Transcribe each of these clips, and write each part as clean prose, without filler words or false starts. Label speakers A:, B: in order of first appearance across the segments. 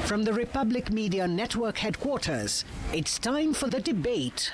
A: From the Republic Media Network headquarters, it's time for the debate.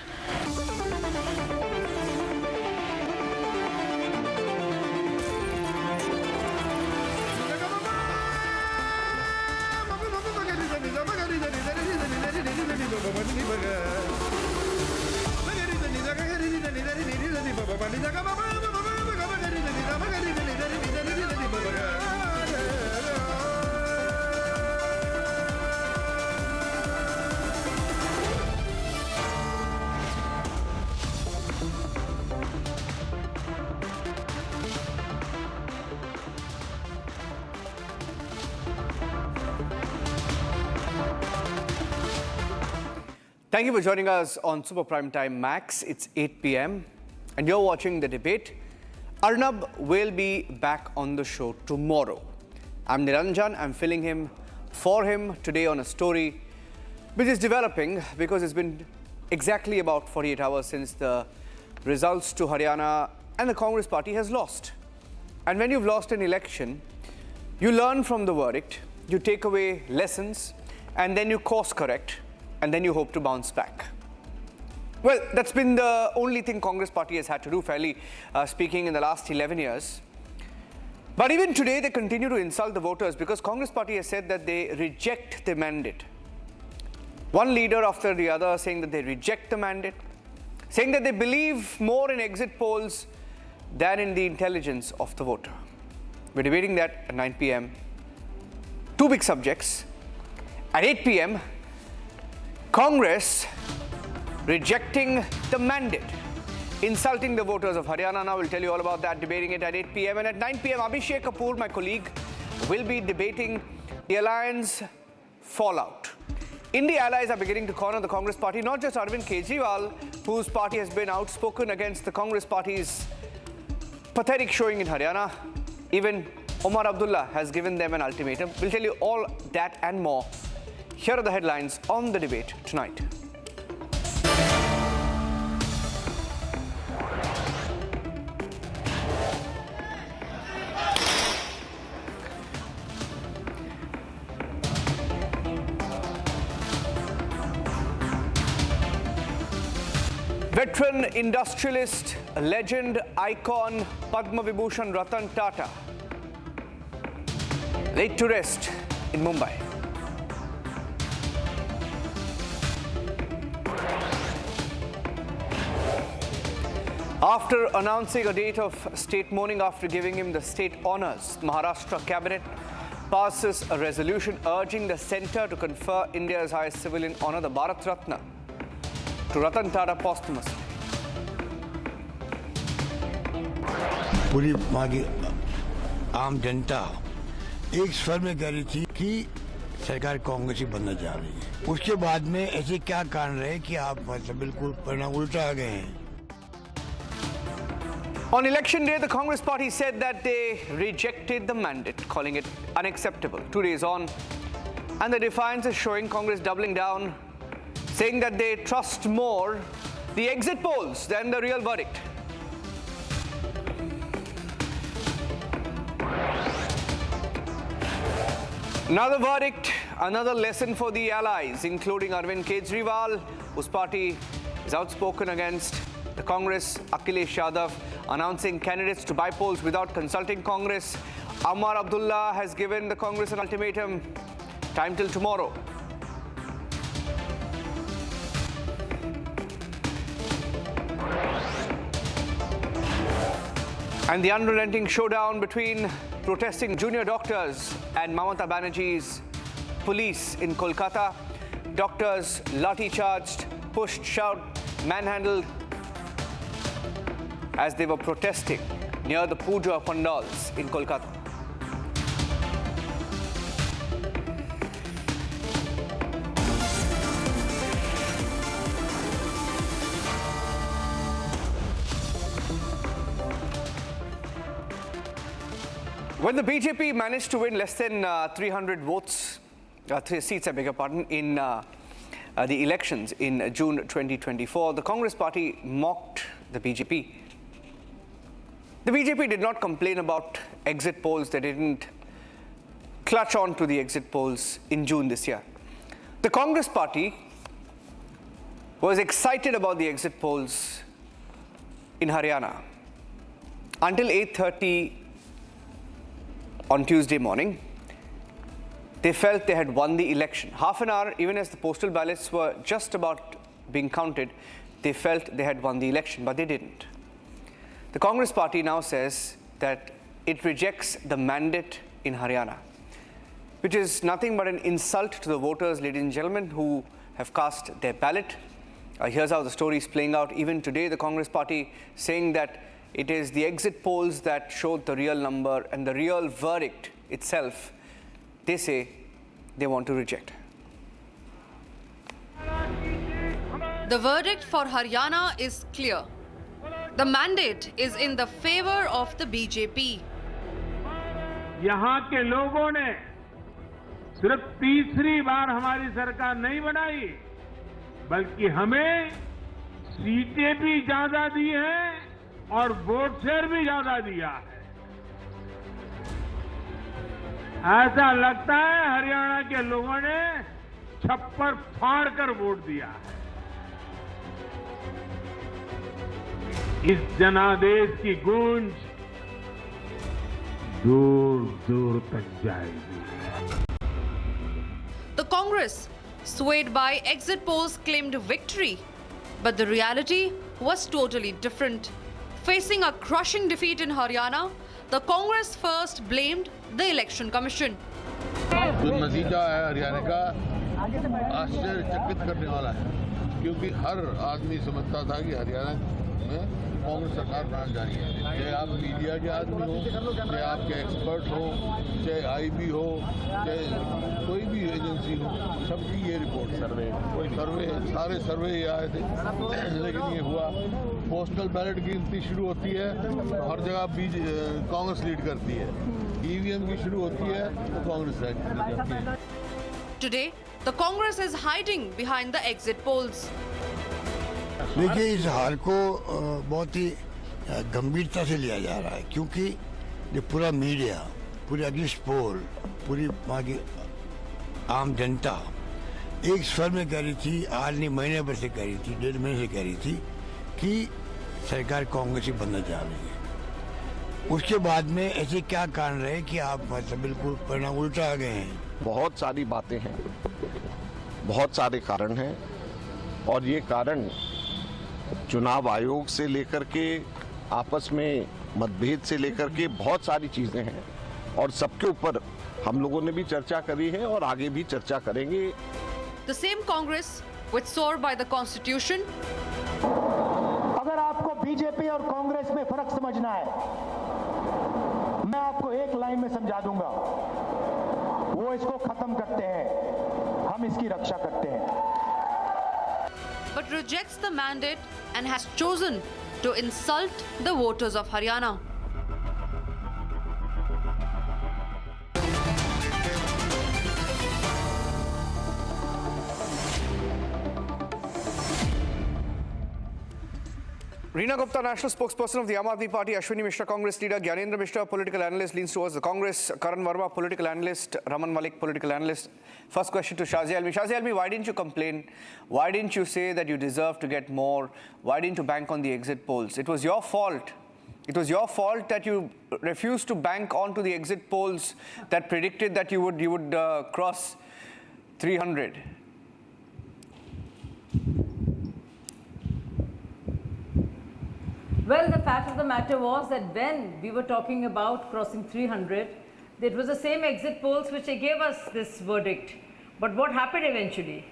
B: Thank you for joining us on Super Prime Time Max. It's 8 p.m. and you're watching the debate. Arnab will be back on the show tomorrow. I'm Niranjan. I'm filling him for him today on a story which is developing because it's been exactly about 48 hours since the results to Haryana and the Congress party has lost. And when you've lost an election, you learn from the verdict, you take away lessons, and then you course correct. And then you hope to bounce back. Well, that's been the only thing Congress party has had to do, fairly speaking, in the last 11 years. But even today, they continue to insult the voters because Congress party has said that they reject the mandate. One leader after the other saying that they reject the mandate, saying that they believe more in exit polls than in the intelligence of the voter. We're debating that at 9 p.m. Two big subjects. At 8 p.m., Congress rejecting the mandate, insulting the voters of Haryana. Now we'll tell you all about that, debating it at 8 p.m. And at 9 p.m, Abhishek Kapoor, my colleague, will be debating the alliance fallout. Indie allies are beginning to corner the Congress party, not just Arvind Kejriwal, whose party has been outspoken against the Congress party's pathetic showing in Haryana. Even Omar Abdullah has given them an ultimatum. We'll tell you all that and more. Here are the headlines on the debate tonight. Veteran industrialist, legend, icon, Padma Vibhushan Ratan Tata, laid to rest in Mumbai. After announcing a date of state mourning after giving him the state honours, Maharashtra cabinet passes a resolution urging the centre to confer India's highest civilian honour, the Bharat Ratna, to Ratan Tata posthumously.
C: पूरी वहाँ की आम जनता एक स्वर में कह रही थी कि सरकार कांग्रेस ही बनना चाह रही है। उसके बाद में ऐसे क्या कारण रहे कि आप मतलब बिल्कुल परिणाम उल्टा आ गए हैं।
B: On election day, the Congress party said that they rejected the mandate, calling it unacceptable. 2 days on, and the defiance is showing Congress doubling down, saying that they trust more the exit polls than the real verdict. Another verdict, another lesson for the allies, including Arvind Kejriwal, whose party is outspoken against the Congress, Akhilesh Yadav, announcing candidates to buy polls without consulting Congress. Omar Abdullah has given the Congress an ultimatum, time till tomorrow. And the unrelenting showdown between protesting junior doctors and Mamata Banerjee's police in Kolkata. Doctors lathi-charged, pushed, shoved, manhandled as they were protesting near the puja pandals in Kolkata. When the BJP managed to win less than 300 votes, 3 seats, I beg your pardon, in the elections in June 2024, the Congress party mocked the BJP. The BJP did not complain about exit polls. They didn't clutch on to the exit polls in June this year. The Congress party was excited about the exit polls in Haryana until 8:30 on Tuesday morning. They felt they had won the election. Half an hour, even as the postal ballots were just about being counted, they felt they had won the election, but they didn't. The Congress party now says that it rejects the mandate in Haryana, which is nothing but an insult to the voters, ladies and gentlemen, who have cast their ballot. Here's how the story is playing out. Even today, the Congress party saying that it is the exit polls that showed the real number and the real verdict itself, they say they want to reject.
D: The verdict for Haryana is clear. The mandate is in the favor of the BJP.
E: यहाँ के लोगों ने सिर्फ तीसरी बार हमारी सरकार नहीं बनाई, बल्कि हमें सीटें भी ज्यादा दी हैं और वोट शेयर भी ज्यादा दिया है। ऐसा लगता है हरियाणा के लोगों ने छप्पर फाड़ कर वोट दिया है। इस जनादेश की गूंज दूर दूर तक जाएगी।
D: The Congress, swayed by exit polls, claimed victory, but the reality was totally different. Facing a crushing defeat in Haryana, the Congress first blamed the Election Commission.
F: जो नतीजा है हरियाणा का आश्चर्यचकित करने वाला है, क्योंकि हर आदमी समझता था कि हरियाणा में कांग्रेस सरकार बनाने जा रही है। चाहे आप मीडिया के आदमी हो, चाहे आपके एक्सपर्ट हो, चाहे आईबी हो, चाहे कोई भी एजेंसी हो, सबकी ये रिपोर्ट सर्वे सारे सर्वे ये आए थे। लेकिन ये हुआ, पोस्टल बैलेट की गिनती शुरू होती है तो हर जगह कांग्रेस लीड करती है, ईवीएम की शुरू होती है तो कांग्रेस लीड करती है।
D: Today, the Congress is hiding behind the exit polls.
C: देखिए, इस हाल को बहुत ही गंभीरता से लिया जा रहा है, क्योंकि ये पूरा मीडिया, पूरे अगेंस्ट पोल, पूरी वहाँ की आम जनता एक स्वर में कह रही थी, आज नहीं महीने भर से कह रही थी, 1.5 महीने से कह रही थी कि सरकार कांग्रेस ही बनना चाह रही है। उसके बाद में ऐसे क्या कारण रहे कि आप मतलब बिल्कुल परिणाम उल्टा आ गए हैं?
G: बहुत सारी बातें हैं, बहुत सारे कारण हैं, और ये कारण चुनाव आयोग से लेकर के आपस में मतभेद से लेकर के बहुत सारी चीजें हैं, और सबके ऊपर हम लोगों ने भी चर्चा करी है और आगे भी चर्चा करेंगे।
D: The same Congress, which swore by the Constitution,
H: अगर आपको बीजेपी और कांग्रेस में फर्क समझना है, मैं आपको एक लाइन में समझा दूंगा, वो इसको खत्म करते हैं, हम इसकी रक्षा करते हैं।
D: but rejects the mandate and has chosen to insult the voters of Haryana.
B: Reena Gupta, national spokesperson of the Aam Aadmi Party, Ashwini Mishra, Congress leader, Gyanendra Mishra, political analyst, leans towards the Congress, Karan Verma, political analyst, Raman Malik, political analyst. First question to Shazia Almi. Shazia Almi, why didn't you complain? Why didn't you say that you deserve to get more? Why didn't you bank on the exit polls? It was your fault. It was your fault that you refused to bank onto the exit polls that predicted that you would cross 300.
I: Well, the fact of the matter was that when we were talking about crossing 300, it was the same exit polls which gave us this verdict. But what happened eventually?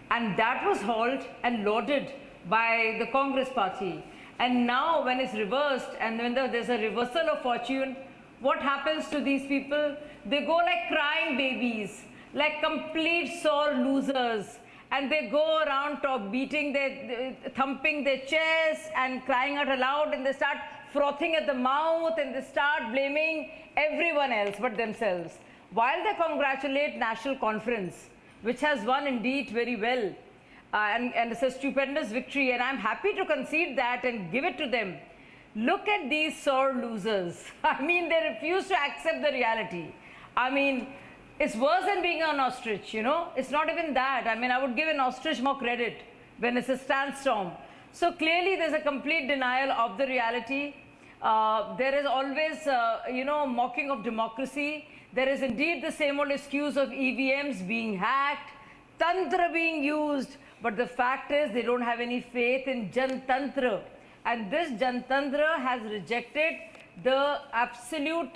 I: And that was hauled and lauded by the Congress party. And now when it's reversed and when there's a reversal of fortune, what happens to these people? They go like crying babies, like complete sore losers. And they go around beating thumping their chests and crying out aloud, and they start frothing at the mouth, and they start blaming everyone else but themselves. While they congratulate National Conference, which has won indeed very well, and it's a stupendous victory, and I'm happy to concede that and give it to them. Look at these sore losers. I mean, they refuse to accept the reality. I mean, It's worse than being an ostrich, you know. It's not even that. I mean, I would give an ostrich more credit when it's a sandstorm. So clearly there's a complete denial of the reality. There is always, you know, mocking of democracy. There is indeed the same old excuse of EVMs being hacked, Tantra being used. But the fact is they don't have any faith in Jantantra. And this Jantantra has rejected the absolute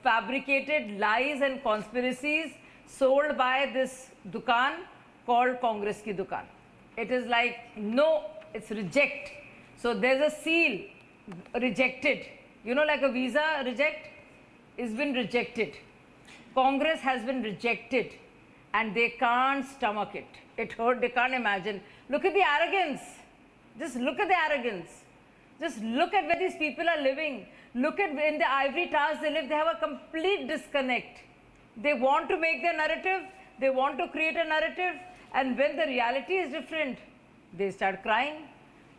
I: fabricated lies and conspiracies sold by this dukan called Congress ki dukan. It is like, no, it's reject. So there's a seal, rejected. You know, like a visa reject, it's been rejected. Congress has been rejected and they can't stomach it. It hurt, they can't imagine. Look at the arrogance. Just look at the arrogance. Just look at where these people are living. Look at in the ivory towers they live. They have a complete disconnect. They want to make their narrative. They want to create a narrative. And when the reality is different, they start crying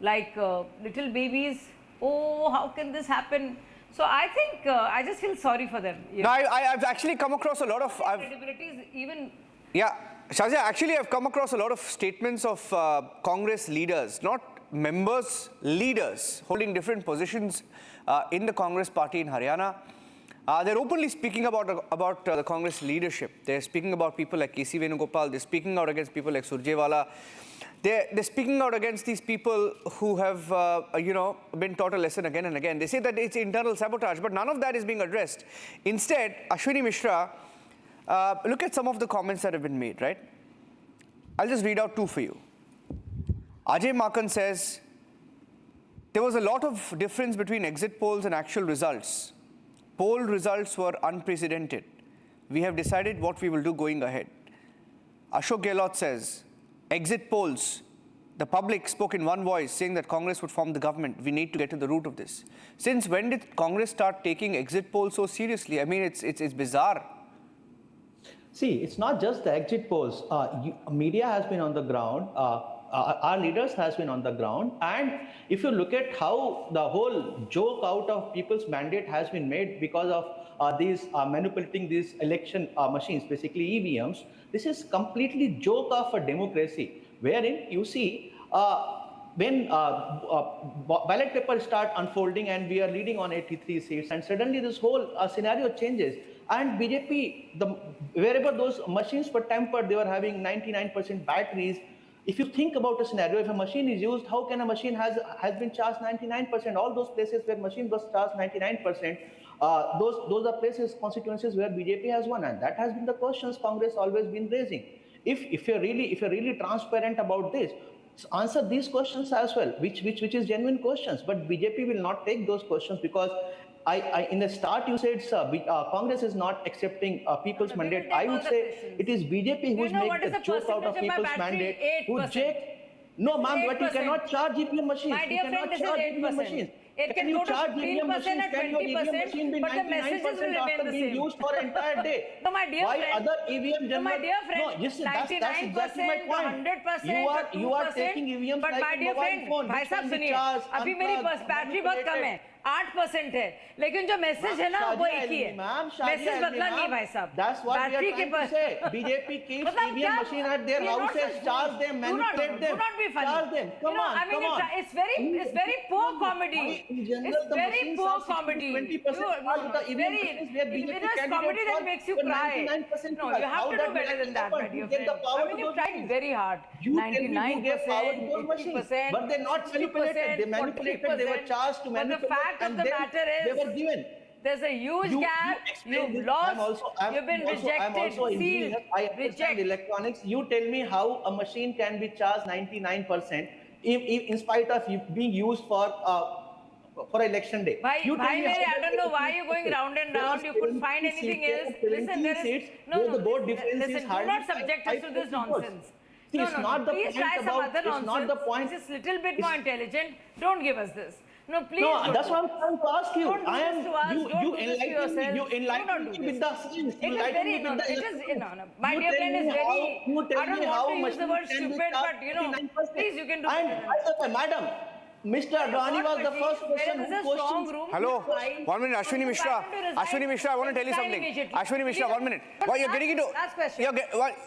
I: like little babies. Oh, how can this happen? So I think I just feel sorry for them.
B: No, I've actually come across a lot of...
I: credibility is even...
B: Yeah, Shazia, actually I've come across a lot of statements of Congress leaders, not members, leaders, holding different positions in the Congress party in Haryana. They're openly speaking about the Congress leadership. They're speaking about people like K.C. Venugopal. They're speaking out against people like Surjewala. They're speaking out against these people who have, you know, been taught a lesson again and again. They say that it's internal sabotage, but none of that is being addressed. Instead, Ashwini Mishra, look at some of the comments that have been made, right? I'll just read out two for you. Ajay Makan says, there was a lot of difference between exit polls and actual results. Poll results were unprecedented. We have decided what we will do going ahead. Ashok Gehlot says, exit polls, the public spoke in one voice saying that Congress would form the government. We need to get to the root of this. Since when did Congress start taking exit polls so seriously? I mean, it's bizarre.
J: See, it's not just the exit polls. Media has been on the ground. Our leaders has been on the ground. And if you look at how the whole joke out of people's mandate has been made because of these manipulating these election machines, basically EVMs, this is completely joke of a democracy, wherein you see when ballot papers start unfolding and we are leading on 83 seats and suddenly this whole scenario changes. And BJP, wherever those machines were tampered, they were having 99% batteries. If you think about a scenario, if a machine is used, how can a machine has been charged 99%? All those places where machine was charged 99%, those are places, constituencies where BJP has won, and that has been the questions Congress always been raising. If you're really transparent about this, answer these questions as well, which is genuine questions. But BJP will not take those questions because in the start you said Congress is not accepting people's mandate. I would say it is BJP who's making the joke out of people's mandate. No, ma'am, but you cannot charge EVM machines.
I: My dear friend, this is 8%. It can go to 15% or 20%, but the messages will remain the same.
C: Used for entire day.
I: No, my dear friend.
C: Why other EVM
I: no, my dear friend.
C: No, yes, that's exactly my point.
I: 100%,
C: You are taking EVMs
I: but
C: like
I: my dear friend, भाई साहब सुनिए, अभी मेरी battery बहुत कम है, 8% है, लेकिन जो मैसेज है ना वो एक ही है, मैसेज बदला नहीं भाई साहब.
C: That's what we are trying to say. BJP keeps EVM machine at their houses, charge them, manipulate them,
I: do not be funny.
C: Charge them. Come on,
I: I mean, it's very poor comedy. It's very poor comedy. It's comedy that makes you cry. No, you have to do better than that, my dear friend. I mean, you tried very hard. 99%, 80%,
C: but they're not manipulated. They manipulated. They were charged to manipulate.
I: But the fact of the matter is,
C: they were given.
I: There's a huge gap. You've lost. You've been rejected. Sealed.
C: I understand electronics. You tell me how a machine can be charged 99% in spite of being used for election day.
I: I don't know why you're going round and round. You couldn't find anything else. Listen, there is listen. Do not subject us to this nonsense. No, please try some other nonsense.
C: Not the point.
I: This is a little bit more intelligent. Don't give us this. No, please.
C: No, that's what I'm trying to ask you.
I: Don't do this to us.
C: You enlighten me. You enlighten me with the science.
I: It is very My dear friend is very. I don't want to use the word stupid, but please, you can do it.
C: Madam,
J: Mr. Advani was the first person who questioned.
B: Hello, 1 minute, Ashwini Mishra. Ashwini Mishra, I want to tell you something. Ashwini Mishra, 1 minute. Why you're getting into?
I: Last question.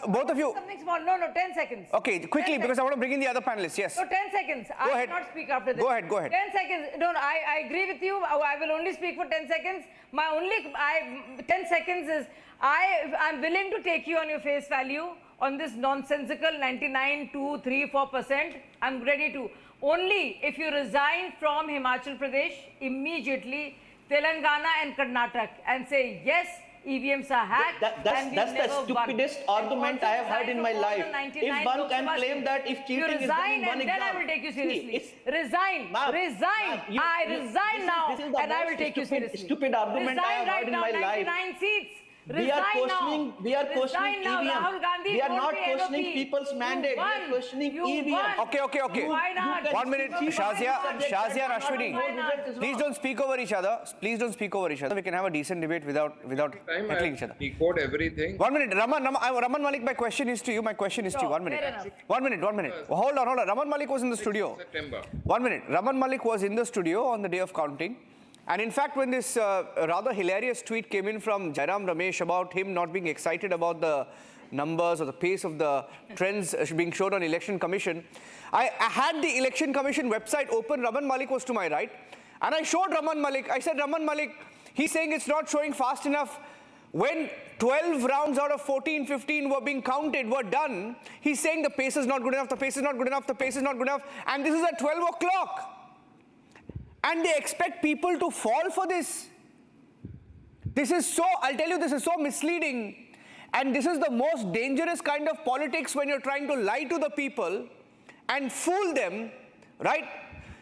B: Both of you.
I: Something small. No, 10 seconds.
B: Okay, quickly, because I want to bring in the other panelists. Yes.
I: So 10 seconds. I will not speak after this.
B: Go ahead.
I: 10 seconds. No, I agree with you. I will only speak for 10 seconds. 10 seconds is, I'm willing to take you on your face value on this nonsensical 99, 2, 3, 4%. I'm ready to. Only if you resign from Himachal Pradesh immediately, Telangana and Karnataka, and say, yes, EVMs are hacked.
J: That's the stupidest argument I have heard in my life. If one can claim that if cheating is done in one exam,
I: then I will take you seriously. Resign. I resign now, and I will take you seriously.
J: Stupid argument I have heard in my life.
I: 99 seats.
J: We are questioning EVM. We are not questioning people's mandate. We are questioning EVM.
B: Okay. 1 minute, Shazia and Ashwini. Please don't speak over each other. We can have a decent debate without heckling each other.
K: Decode everything.
B: 1 minute, Raman Malik, my question is to you. 1 minute. 1 minute. Hold on. Raman Malik was in the studio.
K: September.
B: 1 minute. Raman Malik was in the studio on the day of counting. And in fact, when this rather hilarious tweet came in from Jairam Ramesh about him not being excited about the numbers or the pace of the trends being shown on Election Commission, I had the Election Commission website open. Raman Malik was to my right. And I showed Raman Malik. I said, Raman Malik, he's saying it's not showing fast enough. When 12 rounds out of 14, 15 were being counted, were done, he's saying the pace is not good enough, the pace is not good enough, the pace is not good enough. And this is at 12 o'clock. And they expect people to fall for this. I'll tell you, this is so misleading. And this is the most dangerous kind of politics when you're trying to lie to the people and fool them, right?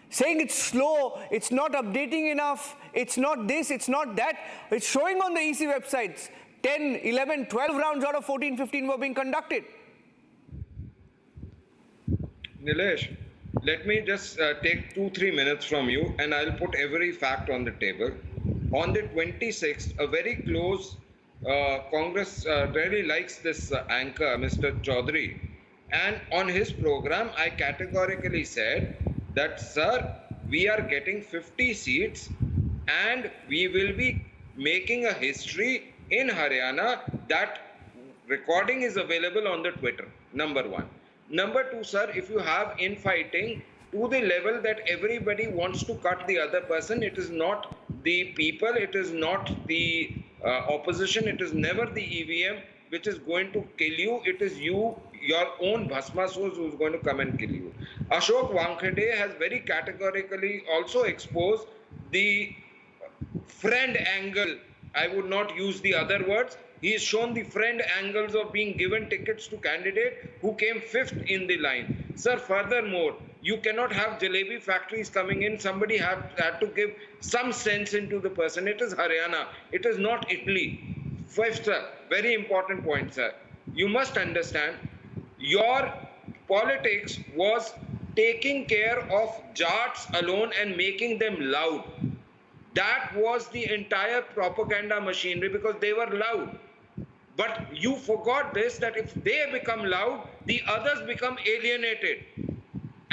B: Saying it's slow, it's not updating enough, it's not this, it's not that. It's showing on the EC websites, 10, 11, 12 rounds out of 14, 15 were being conducted.
K: Nilesh, let me just take 2-3 minutes from you, and I'll put every fact on the table. On the 26th, a very close Congress really likes this anchor, Mr. Chaudhary. And on his program, I categorically said that, sir, we are getting 50 seats and we will be making a history in Haryana. That recording is available on the Twitter, number one. Number two, sir, if you have infighting to the level that everybody wants to cut the other person, it is not the people, it is not the opposition, it is never the EVM which is going to kill you, it is you, your own Bhasmasurs, who is going to come and kill you. Ashok Wankhede has very categorically also exposed the friend angle. I would not use the other words. He has shown the friend angles of being given tickets to candidate who came 5th in the line. Sir, furthermore, you cannot have jalebi factories coming in. Somebody had to give some sense into the person. It is Haryana. It is not Italy. Fifth, sir, very important point, sir. You must understand, your politics was taking care of Jats alone and making them loud. That was the entire propaganda machinery because they were loud. But you forgot this, that if they become loud, the others become alienated.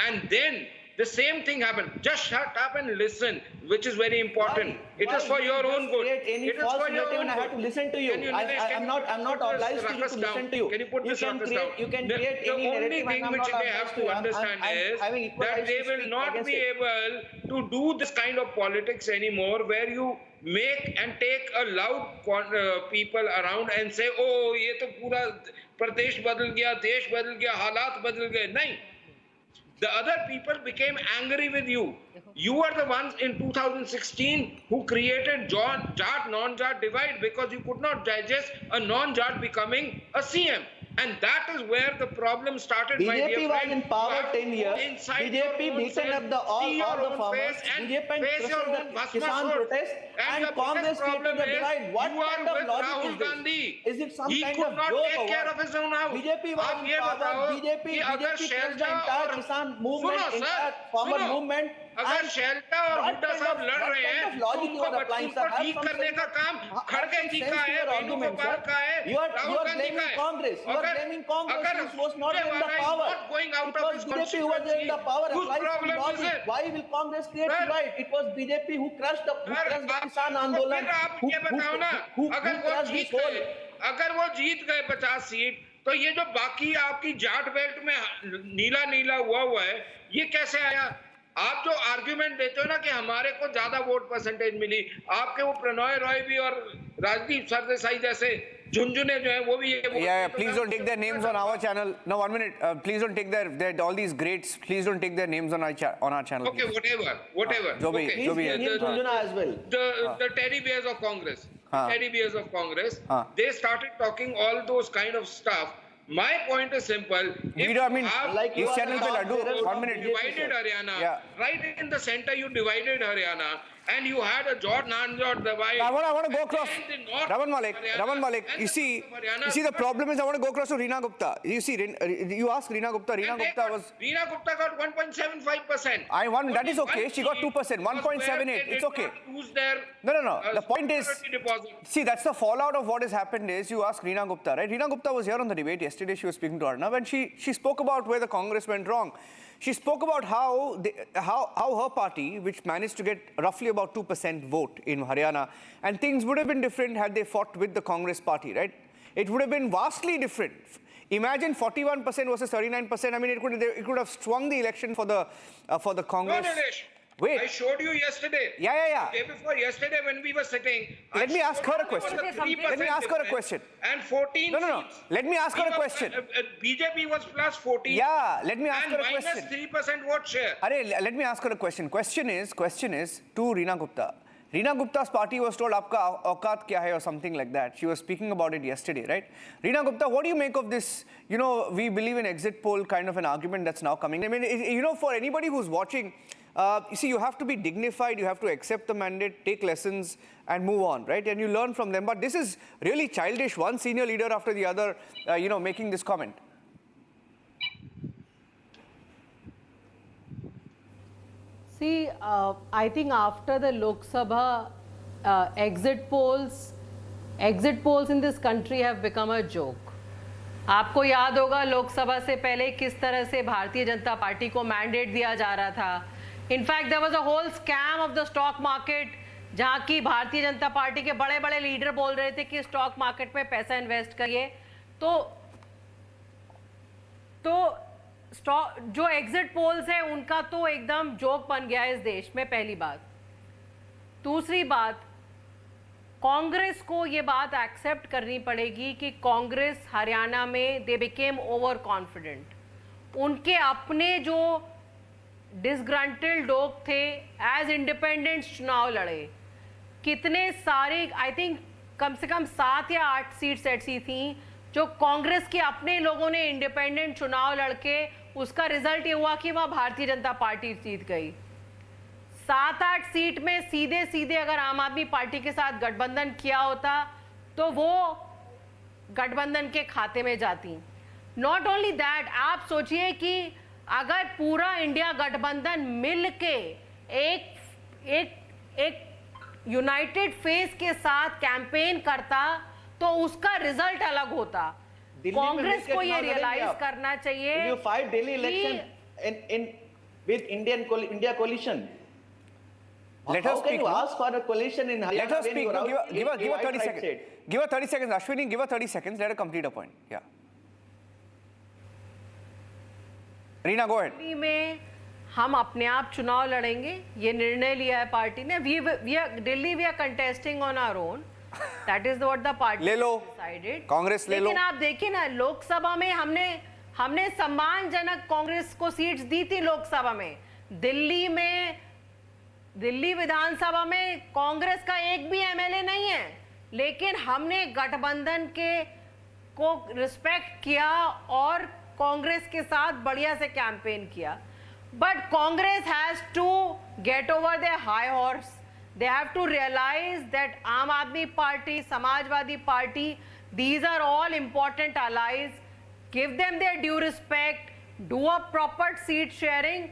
K: And then the same thing happened. Just shut up and listen, which is very important. It is for your own good.
J: It is for your own good. I have to listen to you. I'm not obliged to listen to you.
K: Can you put this ruckus down?
J: You can create any narrative.
K: The only thing which they have to understand is that they will not be able to do this kind of politics anymore, where you make and take a loud people around and say, oh, ye to pura pradesh badal gaya, desh badal gaya, halat badal gaye. Nahin. The other people became angry with you. You are the ones in 2016 who created Jat, non-Jat divide because you could not digest a non-Jat becoming a CM. And that is where the problem started, my dear
J: BJP was in power 10 years. BJP beaten up all the farmers. BJP crushed the Kisan protest. And Congress created the divide. What kind of logic is this? Is it some kind of joke or what? BJP was in power. BJP crushed the entire Kisan movement, entire farmer movement.
K: अगर शेल्टा और हुड्डा साहब लड़ रहे हैं तो उनको ठीक करने का काम खड़गे जी का है, वेणुगोपाल का है,
J: You are blaming Congress. You are blaming Congress, which was not in the power. It was BJP who was in the power. Why will Congress create divide? It was BJP who crushed the Kisan Andolan.
K: अगर वो जीत गए 50 seat, तो ये जो बाकी आपकी Jat belt में नीला नीला हुआ है, ये कैसे आया? आप जो आर्ग्यूमेंट देते हो ना कि हमारे को ज्यादा वोट परसेंटेज मिली, आपके वो प्रणय रॉय भी और राजदीप सरदेसाई जैसे झुंझुने जो है वो भी ये
B: please don't take their names on our channel. No, 1 minute. Please don't take their all these greats. Please don't take their names on our channel.
K: Okay, whatever.
B: जो भी
J: as well.
K: The teddy bears of Congress. Teddy bears of Congress. They started talking all those kind of stuff. My point is simple.
B: Video, I mean, like
K: this
B: channel pe laddu. 1 minute.
K: Divided Haryana. Right in the center, you divided Haryana, and you had a non-Jot divide.
B: I want to go across. Raman Malik. You see, the problem is I want to go across to Reena Gupta. You see, you ask Reena Gupta. Reena
K: Gupta got 1.75%.
B: That is okay. She got 2%, 1.78. It's okay. No. The point is, see, that's the fallout of what has happened is you ask Reena Gupta, right? Reena Gupta was here on the debate yesterday. She was speaking to Arnav, and she spoke about where the Congress went wrong. She spoke about how her party, which managed to get roughly about 2% vote in Haryana, and things would have been different had they fought with the Congress party, right? It would have been vastly different. Imagine 41% versus 39%. I mean, it could have swung the election for the Congress.
K: No, Nilesh.
B: Wait.
K: I showed you yesterday.
B: Yeah.
K: The day before yesterday when we were sitting.
B: Let me ask her a question.
K: And 14
B: No. Let me ask her a question.
K: BJP was plus 14.
B: Yeah, let me ask her a question.
K: And minus 3% vote share.
B: Let me ask her a question. Question is to Reena Gupta. Reena Gupta's party was told, "Aapka aukat kya hai?" or something like that. She was speaking about it yesterday, right? Reena Gupta, what do you make of this? We believe in exit poll kind of an argument that's now coming. I mean, for anybody who's watching, you see, you have to be dignified, you have to accept the mandate, take lessons and move on, right? And you learn from them. But this is really childish, one senior leader after the other, making this comment.
L: See, I think after the Lok Sabha, exit polls in this country have become a joke. आपको याद होगा लोकसभा से पहले किस तरह से Bharatiya Janata party को mandate दिया जा रहा था. In fact there was a whole scam of the stock market, जहां की भारतीय जनता पार्टी के बड़े बड़े लीडर बोल रहे थे कि स्टॉक मार्केट में पैसा इन्वेस्ट करिए. तो जो एग्जिट पोल्स है उनका तो एकदम जोक बन गया है इस देश में, पहली बात. दूसरी बात, कांग्रेस को ये बात एक्सेप्ट करनी पड़ेगी कि कांग्रेस हरियाणा में दे बिकेम ओवर कॉन्फिडेंट. उनके अपने जो डिसग्रंटेड लोग थे एज इंडिपेंडेंट्स चुनाव लड़े. कितने सारे, आई थिंक कम से कम 7 या 8 सीट्स ऐसी थी जो कांग्रेस के अपने लोगों ने इंडिपेंडेंट चुनाव लड़के उसका रिजल्ट ये हुआ कि वह भारतीय जनता पार्टी जीत गई. 7-8 सीट में सीधे अगर आम आदमी पार्टी के साथ गठबंधन किया होता तो वो गठबंधन के खाते में जाती. नॉट ओनली दैट, आप सोचिए कि अगर पूरा इंडिया गठबंधन मिल के एक यूनाइटेड फेस के साथ कैंपेन करता तो उसका रिजल्ट अलग होता. कांग्रेस को ये रियलाइज करना चाहिए.
J: Will you fight Delhi election with India coalition?
B: Let her speak.
J: How can you ask for a coalition in Haryana?
B: Let her speak. Give her 30 seconds. Give her 30 seconds. Ashwini, give her 30 seconds. Let her complete a point. Yeah. Reena, go ahead.
L: Delhi में हम अपने आप चुनाव लड़ेंगे, ये निर्णय लिया है पार्टी ने. Delhi we are contesting on our own. That is what the party decided.
B: Congress ले लो.
L: लेकिन आप देखिए ना, लोकसभा में हमने सम्मानजनक कांग्रेस को सीट्स दी थी लोकसभा में. दिल्ली विधानसभा में कांग्रेस का एक भी एमएलए नहीं है, लेकिन हमने गठबंधन को रिस्पेक्ट किया और कांग्रेस के साथ बढ़िया से कैंपेन किया. But Congress has to get over their high horse. They have to realize that Aam Aadmi Party, Samajwadi Party, these are all important allies. Give them their due respect. Do a proper seat sharing.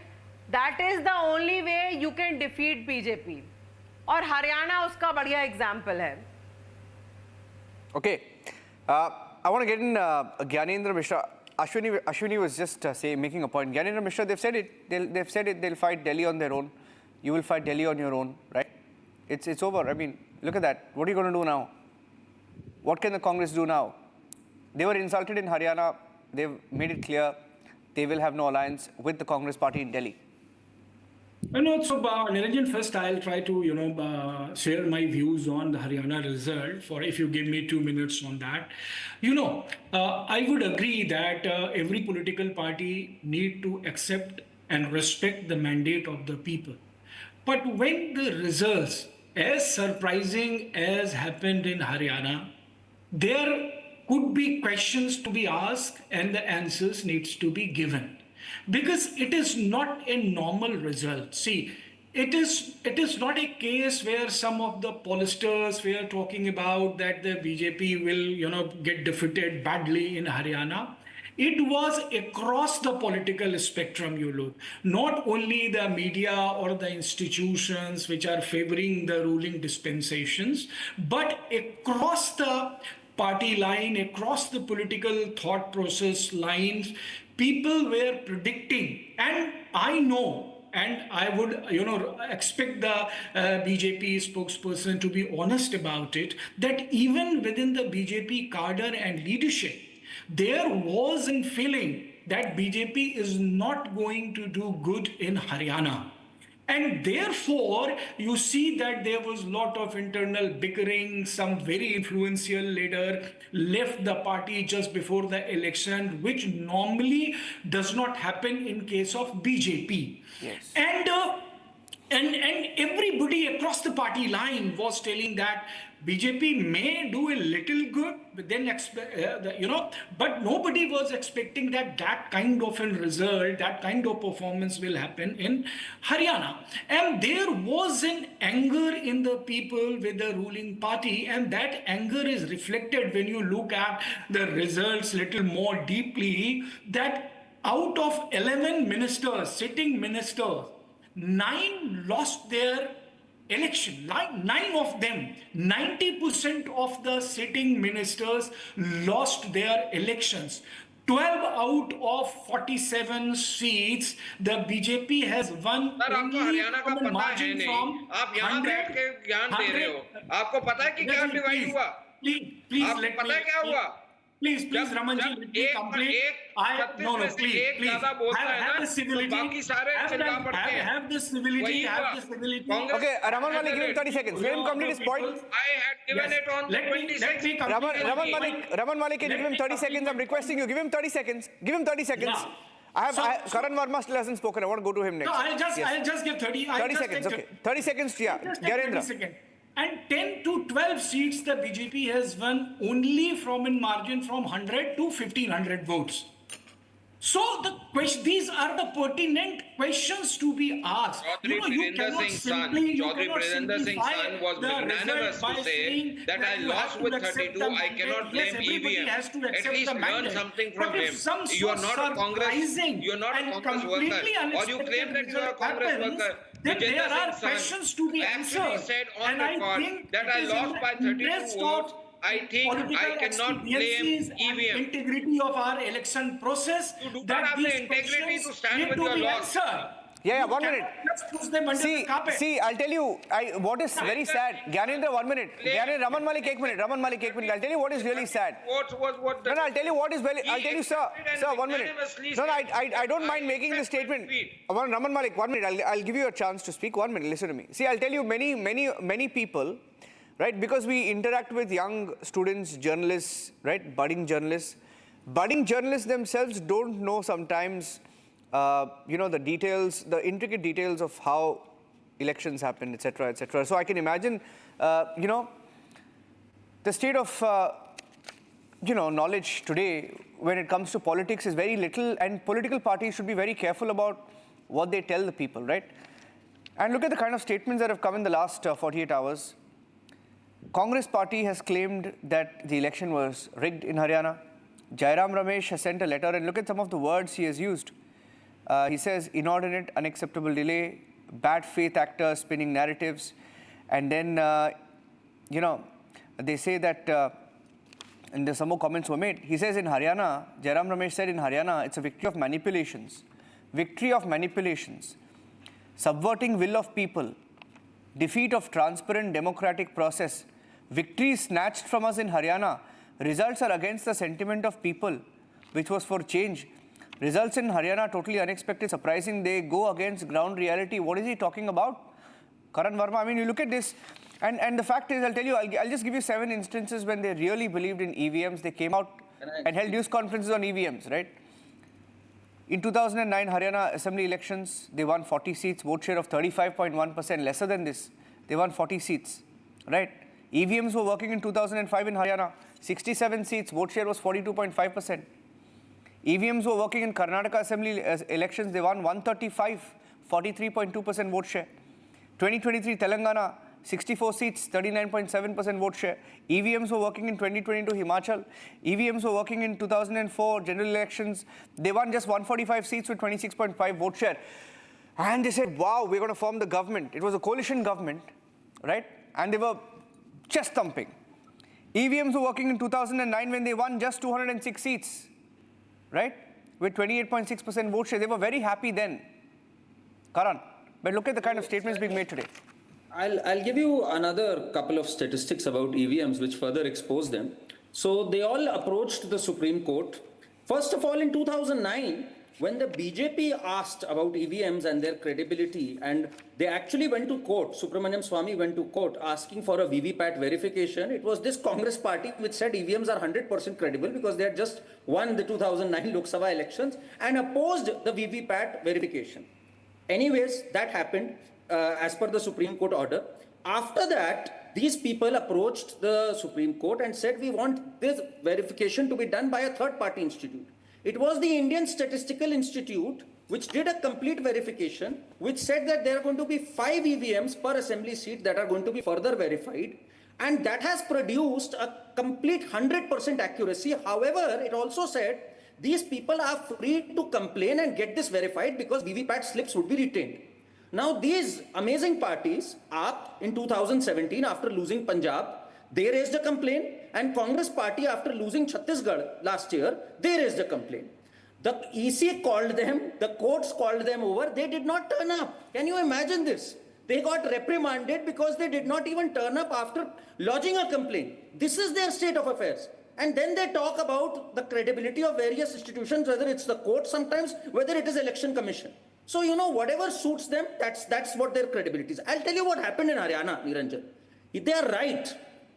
L: That is the only way you can defeat BJP. और हरियाणा उसका बढ़िया example है.
B: Okay. I want to get in Gyanendra Mishra. Ashwini was just making a point. Gyanendra Mishra, they've said it. They've said it. They'll fight Delhi on their own. You will fight Delhi on your own, right? It's over. I mean, look at that. What are you going to do now? What can the Congress do now? They were insulted in Haryana. They've made it clear they will have no alliance with the Congress party in Delhi.
M: No, so Niranjan, first I'll try to share my views on the Haryana result. For if you give me 2 minutes on that, I would agree that every political party need to accept and respect the mandate of the people. But when the results, as surprising as happened in Haryana, there could be questions to be asked and the answers needs to be given. Because it is not a normal result. See, it is not a case where some of the pollsters were talking about that the BJP will, get defeated badly in Haryana. It was across the political spectrum, you look. Not only the media or the institutions which are favoring the ruling dispensations, but across the party line, across the political thought process lines, people were predicting, and I know, and I would, expect the BJP spokesperson to be honest about it, that even within the BJP cadre and leadership, there was a feeling that BJP is not going to do good in Haryana. And therefore, you see that there was a lot of internal bickering. Some very influential leader left the party just before the election, which normally does not happen in case of BJP. Yes. And everybody across the party line was telling that BJP may do a little good, but then but nobody was expecting that kind of a result, that kind of performance will happen in Haryana. And there was an anger in the people with the ruling party, and that anger is reflected when you look at the results little more deeply, that out of 11 ministers, sitting ministers, 9 lost their election. 9 of them, 90% of the sitting ministers lost their elections. 12 out of 47 seats, the BJP has won only from a margin from 100.
K: आपको पता है कि क्या divide हुआ?
M: Please let me. Please, Ramanji, let me complete. Please. Have the civility. Have the civility.
B: Okay, Raman Malik, give him 30 seconds. Let him complete his point.
K: I had given it on 26.
B: Raman Malik, can you give him 30 seconds? I'm requesting you. Give him 30 seconds. Give him 30 seconds.
M: Yeah.
B: Karan Verma still hasn't spoken. I want to go to him next.
M: No, I'll just give 30.
B: 30 seconds, okay. 30 seconds, yeah. Gyanendra.
M: And 10 to 12 seats the BJP has won only from a margin from 100 to 1500 votes. So these are the pertinent questions to be asked.
K: Chaudhary Birender Singh's son was magnanimous to say that I lost with 32, I cannot blame EVM. At least learn something from him. You are not a Congress worker, or you claim that you are a Congress worker.
M: That there are questions to be answered.
K: Said on record that I lost by 32 votes. I think I cannot blame EVM.
M: Integrity of our election process.
K: You do not have the integrity to stand with your loss.
B: Yeah, 1 minute. See, I'll tell you what is very sad. Gyanendra, 1 minute. Raman Malik, 1 minute. I'll tell you what is really sad. No, I'll tell you what is very. I'll tell you, sir, 1 minute. No, I don't mind making this statement. Raman Malik, 1 minute. I'll give you a chance to speak. 1 minute. Listen to me. See, I'll tell you many people, right? Because we interact with young students, journalists, right? Budding journalists. Budding journalists themselves don't know sometimes. The details, the intricate details of how elections happen, etc., etc. So I can imagine, the state of, knowledge today when it comes to politics is very little, and political parties should be very careful about what they tell the people, right? And look at the kind of statements that have come in the last 48 hours. Congress party has claimed that the election was rigged in Haryana. Jairam Ramesh has sent a letter, and look at some of the words he has used. He says inordinate, unacceptable delay, bad faith actors spinning narratives. And then, they say that and there's some more comments were made. He says in Haryana, Jairam Ramesh said in Haryana, it's a victory of manipulations. Victory of manipulations. Subverting will of people. Defeat of transparent democratic process. Victory snatched from us in Haryana. Results are against the sentiment of people, which was for change. Results in Haryana totally unexpected, surprising. They go against ground reality. What is he talking about? Karan Verma, I mean, you look at this, and the fact is, I'll tell you, I'll just give you 7 instances when they really believed in EVMs. They came out and held news conferences on EVMs, right? In 2009 Haryana Assembly elections, they won 40 seats, vote share of 35.1%, lesser than this. They won 40 seats, right? EVMs were working in 2005 in Haryana, 67 seats, vote share was 42.5%. EVMs were working in Karnataka Assembly elections, they won 135, 43.2% vote share. 2023 Telangana, 64 seats, 39.7% vote share. EVMs were working in 2022 Himachal. EVMs were working in 2004 general elections. They won just 145 seats with 26.5 vote share. And they said, wow, we're going to form the government. It was a coalition government, right? And they were chest thumping. EVMs were working in 2009 when they won just 206 seats, right? With 28.6% vote share. They were very happy then. Karan, but look at the kind of statements being made today.
N: I'll give you another couple of statistics about EVMs which further expose them. So they all approached the Supreme Court. First of all, in 2009, when the BJP asked about EVMs and their credibility, and they actually went to court, Subramaniam Swamy went to court asking for a VVPAT verification. It was this Congress party which said EVMs are 100% credible because they had just won the 2009 Lok Sabha elections and opposed the VVPAT verification. Anyways, that happened. As per the Supreme Court order. After that, these people approached the Supreme Court and said, we want this verification to be done by a third-party institute. It was the Indian Statistical Institute which did a complete verification, which said that there are going to be 5 EVMs per assembly seat that are going to be further verified. And that has produced a complete 100% accuracy. However, it also said, these people are free to complain and get this verified because VVPAT slips would be retained. Now, these amazing parties, AAP in 2017, after losing Punjab, they raised a complaint, and Congress party, after losing Chhattisgarh last year, they raised a complaint. The EC called them, the courts called them over, they did not turn up. Can you imagine this? They got reprimanded because they did not even turn up after lodging a complaint. This is their state of affairs. And then they talk about the credibility of various institutions, whether it's the court sometimes, whether it is election commission. So, you know, whatever suits them, that's what their credibility is. I'll tell you what happened in Haryana, Niranjan. They are right.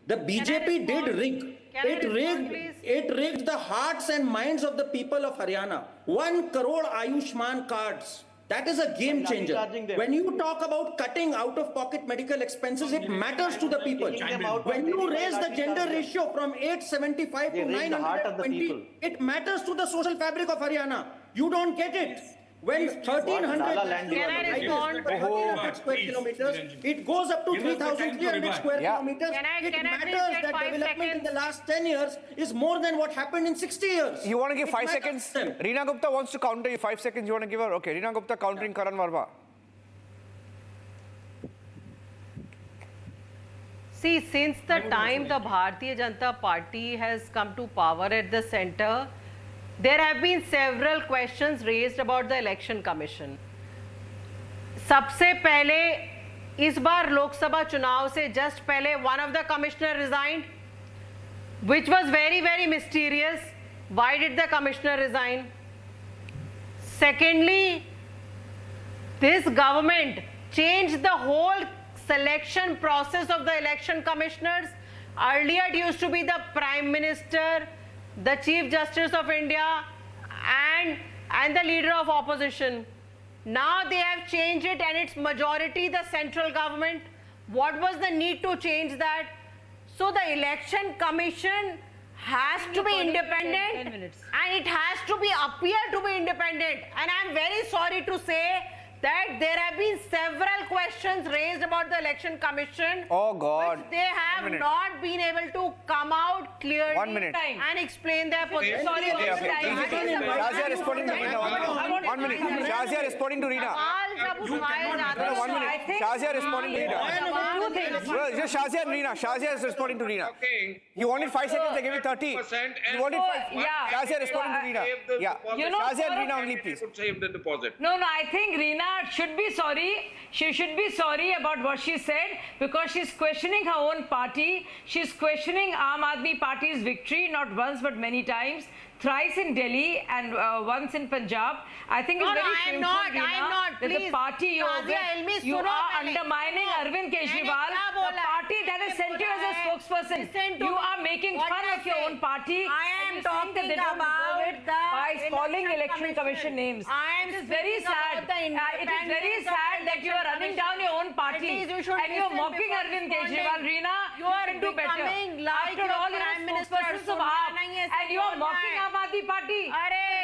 N: The BJP did rig. It rigged the hearts and minds of the people of Haryana. 1 crore Ayushman cards. That is a game changer. When you talk about cutting out-of-pocket medical expenses, it matters to the people. When you raise the gender ratio from 875 to 920, it matters to the social fabric of Haryana. You don't get it. When 1,300 square kilometers, it goes up to 3,300 square kilometers. It matters that development in the last 10 years is more than what happened in 60 years.
B: You want to give 5 seconds? Reena Gupta wants to counter you. 5 seconds you want to give her? Okay, Reena Gupta countering Karan Verma.
L: See, since the time the Bharatiya Janata Party has come to power at the center, there have been several questions raised about the election commission. सबसे पहले इस बार लोकसभा चुनाव से just पहले one of the commissioner resigned, which was very, very mysterious. Why did the commissioner resign? Secondly, this government changed the whole selection process of the election commissioners. Earlier it used to be the Prime Minister, the Chief Justice of India and the leader of opposition. Now they have changed it and it's majority the central government. What was the need to change that? So the election commission has to be independent and it has to appear to be independent. And I'm very sorry to say that there have been several questions raised about the election commission.
B: Oh God.
L: Which they have not been able to come out clearly
B: 1 minute.
L: and explain their position.
B: Shazia responding to Reena. 1 minute. Shazia responding to Reena.
L: सब उठाए जाते हैं।
B: 1 minute. Shazia responding to Reena. Well, just Shazia and Reena. Shazia is responding to Reena. You wanted 5 seconds, I gave you 30. You wanted 5.
L: Yeah.
B: Shazia responding to Reena. Yeah. Shazia and Reena only, please.
K: Save the deposit.
I: No, I think Reena should be sorry. She should be sorry about what she said because she's questioning her own party. She's questioning Aam Aadmi Party's victory, not once but many times. Thrice in Delhi and once in Punjab. I think it's very shameful, Reena,
L: I am not.
I: that the
L: Please.
I: party you are undermining Arvind Kejriwal, the party that has sent you as a spokesperson. You are making fun of your own party.
L: I am talking
I: about by calling election commission names.
L: I am
I: It is very sad. It is very sad that you are running down your own party and you are mocking Arvind Kejriwal. Reena, you can do better. After all, you are spokespersons of AAP and you are mocking Aam Aadmi Party.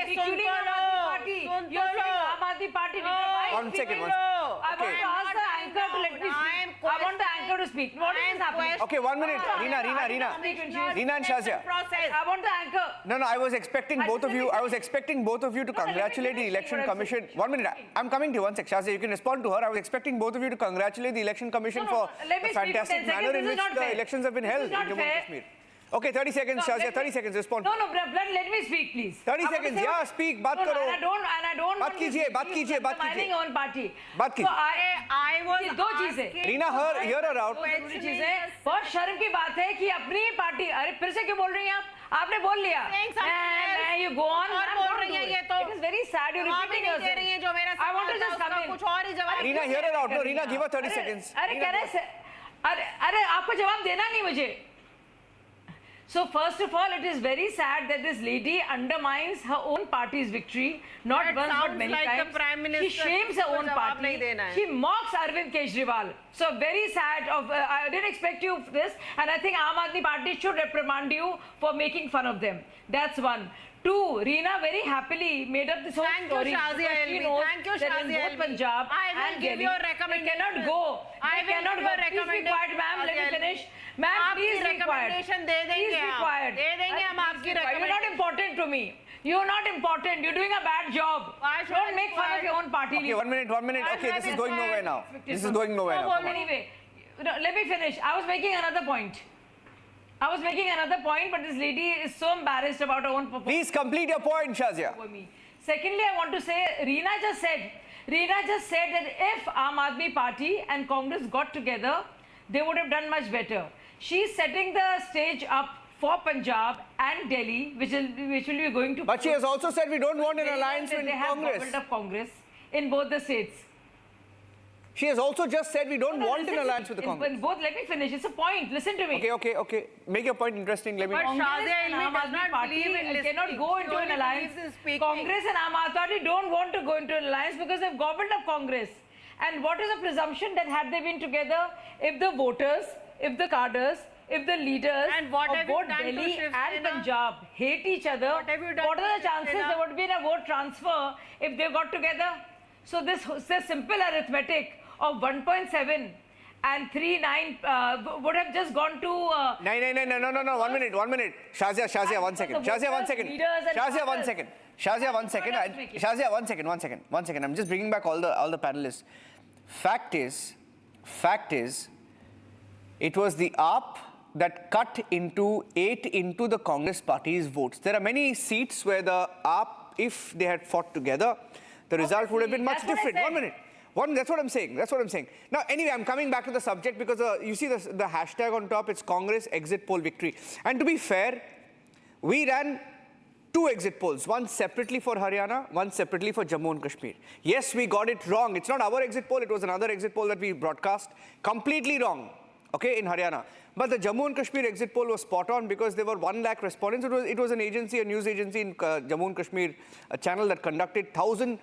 I: Ridiculing Aam Aadmi Party. You are saying Aam Aadmi Party.
B: 1 second.
I: I want to ask the anchor to let me speak. I want the anchor to speak. What is happening?
B: Okay, 1 minute. Reena and Shazia.
I: I want the anchor.
B: No, I was expecting both of you. I was expecting both of you to congratulate the election commission. 1 minute. I'm coming to you. 1 sec. Shazia, you can respond to her. I was expecting both of you to congratulate the election commission for the fantastic manner in which the elections have been held in Jammu and Kashmir. Okay, 30 seconds, Shazia. 30 seconds. Respond.
I: No, let me speak, please.
B: 30 seconds. Yeah, speak. Baat karo.
I: And I don't
B: बात कीजिए.
I: undermining your own party.
B: बात कीजिए.
I: So I was दो चीजें.
B: Reena, hear her out.
I: जरूरी चीजें. बहुत शर्म की बात है कि अपनी पार्टी. अरे फिर से क्यों बोल रही हैं आप? आपने बोल लिया. You go on.
L: और बोल रही हैं ये तो.
I: It is very sad. You're repeating yourself.
L: दे रही हैं जो मेरा
I: I want to just come in.
L: कुछ और ही जवाब.
B: Reena, hear her out. No, Reena, give her 30 seconds.
I: अरे कह रहे अरे आपको जवाब देना नहीं मुझे. So first of all, it is very sad that this lady undermines her own party's victory, not once but many
L: like
I: times.
L: The Prime Minister
I: she shames her own party. She mocks Arvind Kejriwal. So very sad. I didn't expect you this, and I think Aam Aadmi Party should reprimand you for making fun of them. That's one. Two, Reena very happily made up this whole story.
L: Thank you,
I: Shazia. That in both Punjab and Delhi, they cannot go. They cannot go. Please be quiet, ma'am. Let me finish. Ma'am, please be quiet. Please be quiet. You're not important to me. You're not important. You're doing a bad job. Don't make fun of your own party.
B: Okay, 1 minute. Okay, this is going nowhere now. This is going nowhere now.
I: Anyway, let me finish. I was making another point. But this lady is so embarrassed about her own performance.
B: Please complete your point, Shazia.
I: Secondly, I want to say, Reena just said that if Aam Aadmi Party and Congress got together, they would have done much better. She's setting the stage up for Punjab and Delhi, which will be going to...
B: But she has also said we don't want an alliance with Congress.
I: They have Congress in both the states.
B: She has also just said we don't want an alliance with the Congress.
I: In both, let me finish. It's a point. Listen to me.
B: Okay. Make your point interesting. Let me...
L: But Shazia does not believe in
I: cannot go into an alliance. Congress and Aam Aadmi Party don't want to go into an alliance because they've gobbled up Congress. And what is the presumption that had they been together, if the voters, if the cadres, if the leaders of both Delhi and Punjab hate each other, what are the chances there would be a vote transfer if they got together? So this simple arithmetic of 1.7 and 3.9 would have just gone to...
B: No. 1 minute. Shazia, 1 second. Shazia, 1 second. I'm just bringing back all the panelists. Fact is, it was the AAP that cut 8 into the Congress party's votes. There are many seats where the AAP, if they had fought together, the result would have been much different. 1 minute. That's what I'm saying. Now, anyway, I'm coming back to the subject because you see the hashtag on top, it's Congress exit poll victory. And to be fair, we ran 2 exit polls, one separately for Haryana, one separately for Jammu and Kashmir. Yes, we got it wrong. It's not our exit poll, it was another exit poll that we broadcast. Completely wrong, okay, in Haryana. But the Jammu and Kashmir exit poll was spot on because there were 1 lakh respondents. It was an agency, a news agency in Jammu and Kashmir, a channel that conducted 1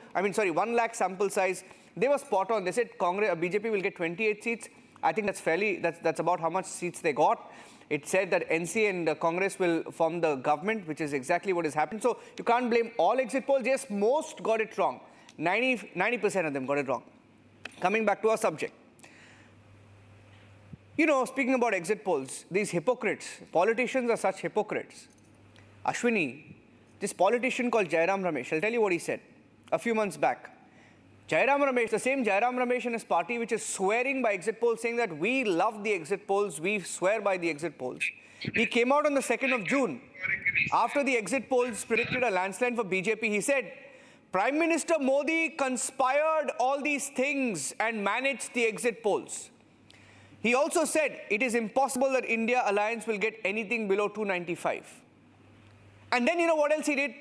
B: lakh sample size. They were spot on. They said BJP will get 28 seats. I think that's about how much seats they got. It said that NC and Congress will form the government, which is exactly what has happened. So you can't blame all exit polls. Yes, most got it wrong. 90% of them got it wrong. Coming back to our subject. You know, speaking about exit polls, these hypocrites, politicians are such hypocrites. Ashwini, this politician called Jairam Ramesh, I'll tell you what he said a few months back. Jairam Ramesh, the same Jairam Ramesh and his party, which is swearing by exit polls, saying that we love the exit polls, we swear by the exit polls. He came out on the 2nd of June. After the exit polls predicted a landslide for BJP, he said, Prime Minister Modi conspired all these things and managed the exit polls. He also said it is impossible that India alliance will get anything below 295. And then you know what else he did?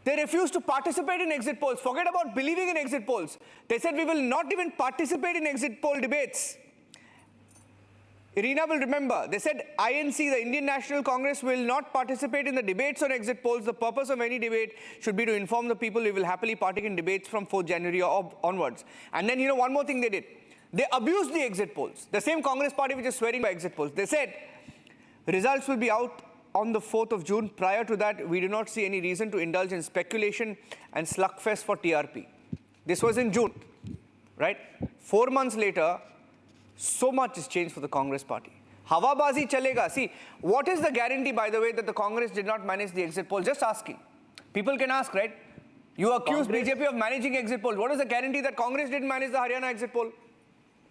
B: They refused to participate in exit polls. Forget about believing in exit polls. They said we will not even participate in exit poll debates. Irina will remember, they said INC, the Indian National Congress, will not participate in the debates on exit polls. The purpose of any debate should be to inform the people we will happily partake in debates from 4th January onwards. And then, you know, one more thing they did. They abused the exit polls. The same Congress party which is swearing by exit polls. They said results will be out on the 4th of June. Prior to that, we do not see any reason to indulge in speculation and slugfest for TRP. This was in June, right? 4 months later, so much has changed for the Congress party. Hawabazi chalega. See, what is the guarantee, by the way, that the Congress did not manage the exit poll? Just asking. People can ask, right? You accuse BJP of managing exit polls. What is the guarantee that Congress didn't manage the Haryana exit poll?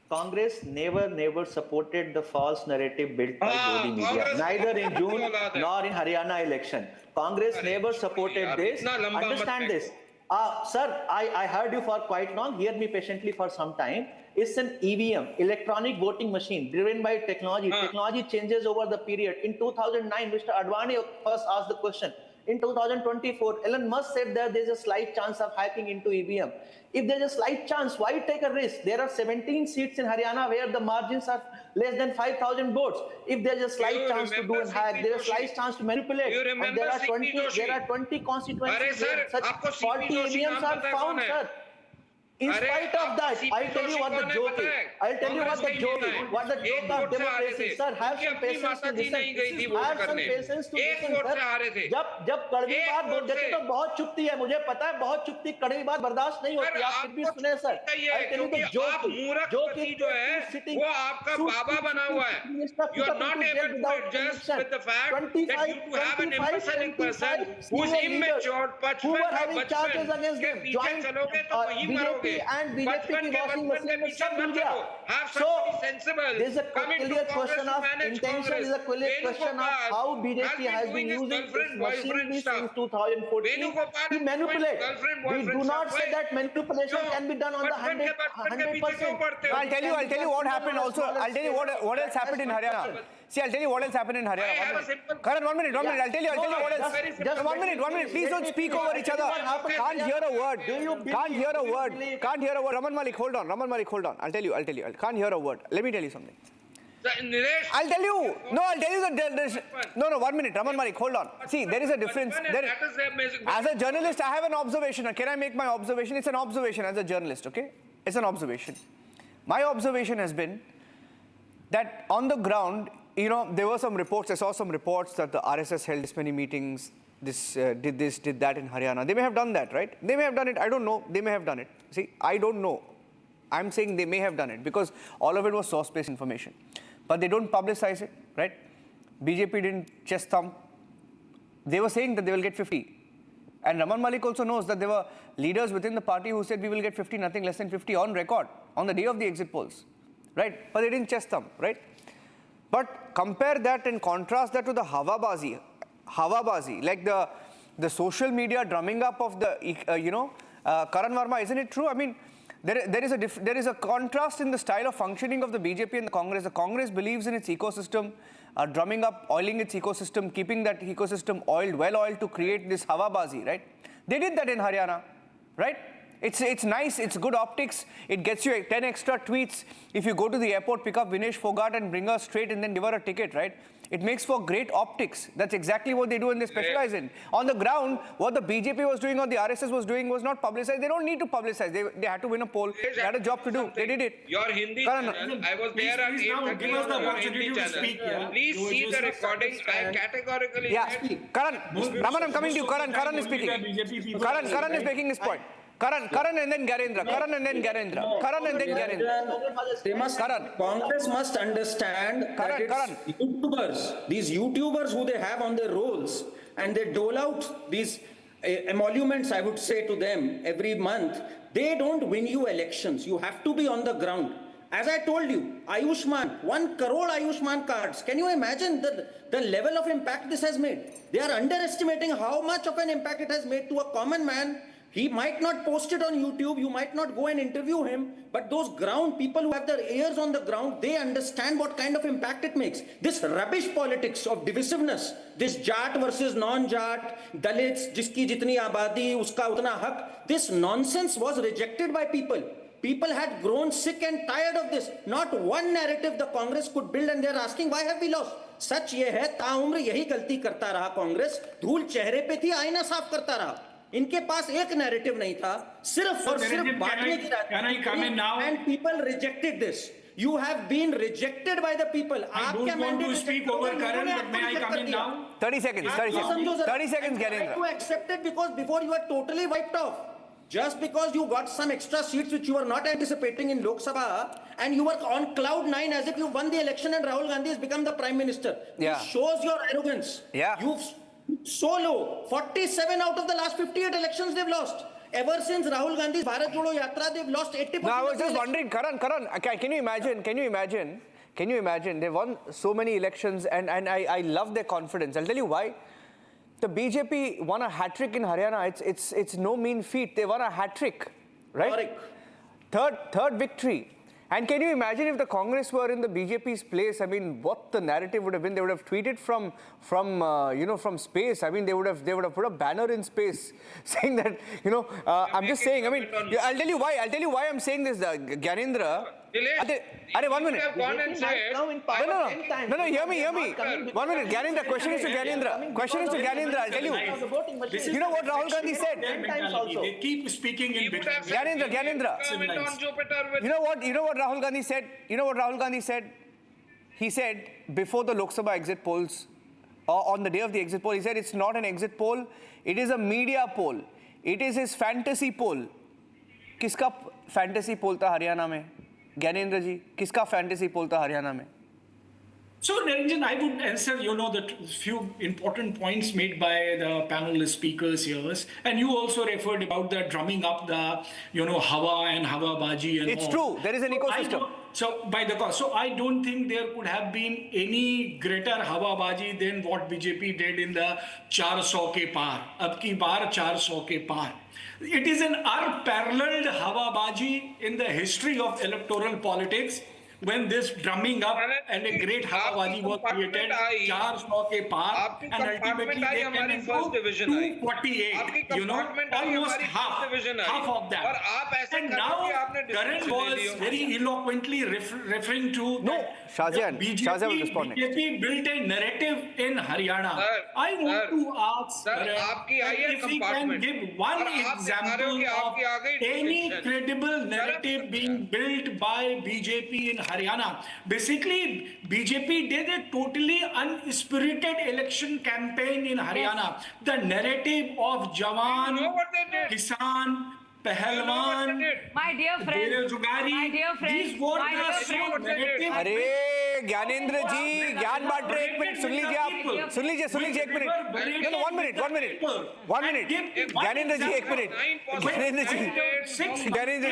J: Congress never supported the false narrative built by Modi media, neither in June nor in Haryana election. Congress never supported this. Understand this. Sir, I heard you for quite long. Hear me patiently for some time. It's an EVM, electronic voting machine, driven by technology. Technology changes over the period. In 2009, Mr. Advani first asked the question. In 2024, Elon Musk said that there's a slight chance of hacking into EVM. If there's a slight chance, why take a risk? There are 17 seats in Haryana where the margins are less than 5,000 votes. If there's a slight chance to do a hack, there's a slight chance to manipulate. And there are 20 constituencies where such faulty EVMs are found, sir. In spite of that, I'll tell you what the joke is. I'll tell you what the joke is. What the joke of democracy, sir. Have some patience to listen. Have some patience to listen, sir. जब कड़वी बात बोल देते तो बहुत चुपती है. मुझे पता है बहुत चुपती कड़वी बात बर्दाश्त नहीं होती. आप फिर भी सुने, sir. I'll tell you the joke is
K: जो है वो आपका बाबा बना हुआ है. You are not able to adjust with the fact that you have an imbecile person who is immature. बचपन के पीछे चलोगे तो वहीं मरोगे.
H: And BJP की washing machine में सब मिल गया. So there is a clear question of intention. There is a clear question of how BJP has been using this machinery since 2014 to manipulate. We do not say that manipulation can be done on the 100%.
B: I'll tell you what happened also. I'll tell you what else happened in Haryana. See, I'll tell you what else happened in Haryana. Karan, one minute. I'll tell you what else. Just 1 minute. Please don't speak over each other. Can't hear a word. Can't hear a word. Raman Malik, hold on. I'll tell you. Can't hear a word. Let me tell you something. I'll tell you. No, I'll tell you that. No, 1 minute. Raman Malik, hold on. See, there is a difference. As a journalist, I have an observation. Can I make my observation? It's an observation as a journalist, okay? It's an observation. My observation has been that on the ground, you know, there were some reports. I saw some reports that the RSS held this many meetings. Did that in Haryana. They may have done that, right? They may have done it. I don't know. They may have done it. See, I don't know. I'm saying they may have done it because all of it was source-based information. But they don't publicize it, right? BJP didn't chest thump. They were saying that they will get 50. And Raman Malik also knows that there were leaders within the party who said we will get 50, nothing less than 50 on record on the day of the exit polls, right? But they didn't chest thump, right? But compare that and contrast that to the Hawabazi, like the social media drumming up of the, Karan Verma. Isn't it true? I mean, there is a contrast in the style of functioning of the BJP and the Congress. The Congress believes in its ecosystem, drumming up, oiling its ecosystem, keeping that ecosystem well oiled to create this Hawabazi, right? They did that in Haryana, right? It's nice, it's good optics, it gets you 10 extra tweets. If you go to the airport, pick up Vinesh Fogart and bring her straight and then give her a ticket, right? It makes for great optics. That's exactly what they do and they specialize in. On the ground, what the BJP was doing or the RSS was doing was not publicized. They don't need to publicize. They had to win a poll. They had a job to do. They did it.
K: Your Hindi channel, I was there at 8:30 on your Hindi channel. Please see the recording. I categorically...
B: Yeah, Karan, Raman, I'm coming to you. Karan is speaking. Karan is making his point. Karan and then Garendra.
N: Congress must understand that it's YouTubers, these YouTubers who they have on their rolls, and they dole out these emoluments, I would say to them every month, they don't win you elections. You have to be on the ground. As I told you, Ayushman, 1 crore Ayushman cards. Can you imagine the level of impact this has made? They are underestimating how much of an impact it has made to a common man. He might not post it on YouTube, you might not go and interview him, but those ground people who have their ears on the ground, they understand what kind of impact it makes. This rubbish politics of divisiveness, this Jat versus non-Jat, Dalits, jiski jitni abadi, uska utna hak, this nonsense was rejected by people. People had grown sick and tired of this. Not one narrative the Congress could build, and they're asking, why have we lost? सच ये है, ताउम्र यही गलती करता रहा कांग्रेस, धूल चेहरे पे थी, आईना साफ करता रहा. इनके पास एक नैरेटिव नहीं था, सिर्फ और सिर्फ बांटने की राजनीति, and people rejected this. You have been rejected by the people.
M: I don't want to speak over Karan, but may I come in now?
B: 30 seconds, 30 seconds. 30 seconds, Gyanendra.
N: You accepted because before you were totally wiped off. Just because you got some extra seats which you were not anticipating in Lok Sabha, and you were on cloud 9 as if you won the election and Rahul Gandhi has become the Prime Minister.
B: Yeah.
N: This shows your arrogance.
B: Yeah.
N: You've so low. 47 out of the last 58 elections they've lost. Ever since Rahul Gandhi's Bharat Jodo Yatra, they've lost 80%.
B: No, I was just wondering, Karan, can you imagine? They won so many elections, and I love their confidence. I'll tell you why. The BJP won a hat-trick in Haryana. It's no mean feat. They won a hat-trick, right? Third victory. And can you imagine if the Congress were in the BJP's place? I mean, what the narrative would have been? They would have tweeted from space. I mean, they would have put a banner in space saying that, I'm just saying. I mean, I'll tell you why I'm saying this, Gyanendra. 1 minute. No, hear me. 1 minute. Gyanendra, question is to Gyanendra. I'll tell you. You know what Rahul Gandhi said?
M: They keep speaking in between.
B: Gyanendra. You know what Rahul Gandhi said? He said before the Lok Sabha exit polls, or on the day of the exit poll, he said it's not an exit poll, it is a media poll. It is his fantasy poll. किसका fantasy poll था हरियाणा में? ज्ञानेंद्र जी, किसका fantasy poll था हरियाणा में?
M: So, Niranjan, I would answer, the few important points made by the panel speakers here. And you also referred about the drumming up the, Hawa and Hawa Baji and
B: It's true. There is an ecosystem.
M: So I don't think there could have been any greater Hawa Baji than what BJP did in the 400 ke paar. Ab ki baar 400 ke paar. It is an unparalleled Hawa Baji in the history of electoral politics. When this drumming up and a great Hawabaji was created, 400 ke paar, and ultimately they came into 248, almost half of that. And now Karan was very eloquently referring to BJP built a narrative in Haryana. I want to ask if he can give one example of any credible narrative being built by BJP in Haryana. Basically, BJP did a totally unspirited election campaign in Haryana. The narrative of Jawan, Kisan, Pahalwan,
I: my dear friend,
M: these were the same narrative.
B: अरे ज्ञानेंद्र जी ज्ञान बांट रहे एक minute सुन लीजिए एक minute no 1 minute Gyanendra जी एक minute Gyanendra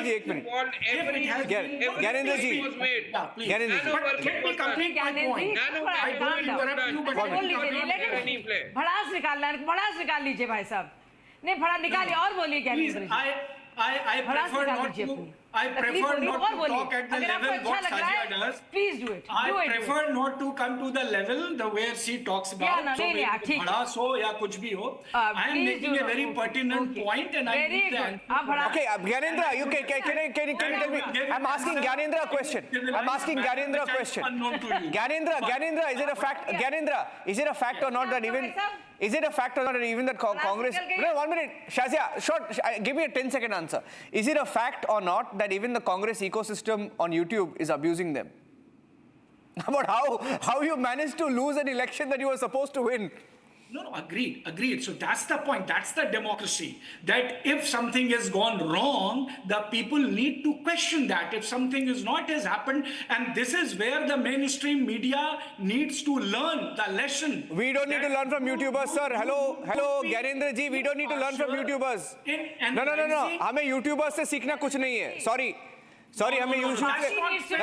B: जी एक minute Gyanendra ji
M: Let me complete my point. I don't interrupt you, but
I: भड़ास निकाल लीजिए भाई साहब नहीं भड़ा निकालिए और बोलिए ज्ञानेंद्र जी
M: I prefer not to talk at the level what Sajia does.
I: Please do it.
M: I prefer not to come to the level where she talks about bhadas ho ya kuch bhi ho. I am making a very pertinent point and I need that.
B: Okay, Gyanendra, you can you tell me? I'm asking Gyanendra a question. Gyanendra, is it a fact? Gyanendra, is it a fact or not that even? Is it a fact or not that even that Congress... No, 1 minute. Shazia, short, give me a 10-second answer. Is it a fact or not that even the Congress ecosystem on YouTube is abusing them? About how you managed to lose an election that you were supposed to win?
M: No, agreed. So that's the point. That's the democracy. That if something has gone wrong, the people need to question that. If something is not has happened, and this is where the mainstream media needs to learn the lesson.
B: We don't need to learn from YouTubers, sir. Hello, Gyanendra ji. We don't need to learn from YouTubers. No. हमें YouTubers से सीखना कुछ नहीं है. Sorry, हमें YouTube से